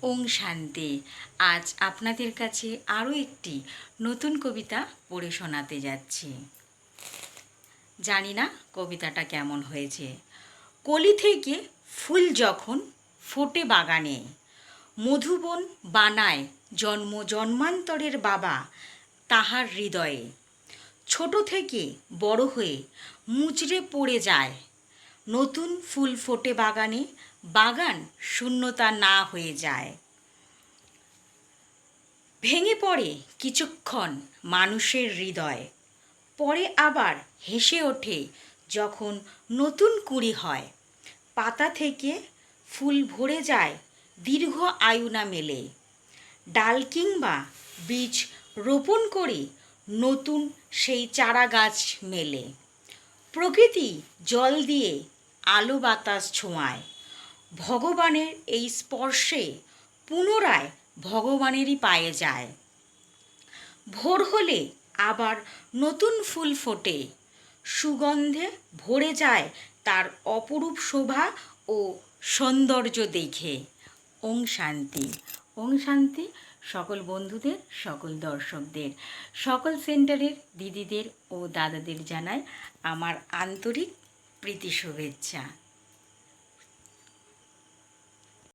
ওং শান্তি। আজ আপনাদের কাছে আরও একটি নতুন কবিতা পড়ে শোনাতে যাচ্ছি। জানি না কবিতাটা কেমন হয়েছে। কলি থেকে ফুল যখন ফোটে বাগানে, মধুবন বানায় জন্ম জন্মান্তরের বাবা তাহার হৃদয়ে। ছোট থেকে বড় হয়ে মুচড়ে পড়ে যায়, নতুন ফুল ফোটে বাগানে, বাগান শূন্যতা না হয়ে যায়। ভেঙে পড়ে কিছুক্ষণ মানুষের হৃদয়, পরে আবার হেসে ওঠে যখন নতুন কুঁড়ি হয়। পাতা থেকে ফুল ভরে যায়, দীর্ঘ আয়ু না মেলে। ডাল কিংবা বীজ রোপণ করে নতুন সেই চারা গাছ মেলে। প্রকৃতি জল দিয়ে আলো বাতাস ছোঁয়ায়, ভগবানের এই স্পর্শে পুনরায় ভগবানেরই পায়ে যায়। ভোর হলে আবার নতুন ফুল ফোটে, সুগন্ধে ভরে যায় তার অপরূপ শোভা ও সৌন্দর্য দেখে। ওং শান্তি। ওং শান্তি সকল বন্ধুদের, সকল দর্শকদের, সকল সেন্টারের দিদিদের ও দাদাদের জানায় আমার আন্তরিক প্রীতি শুভেচ্ছা।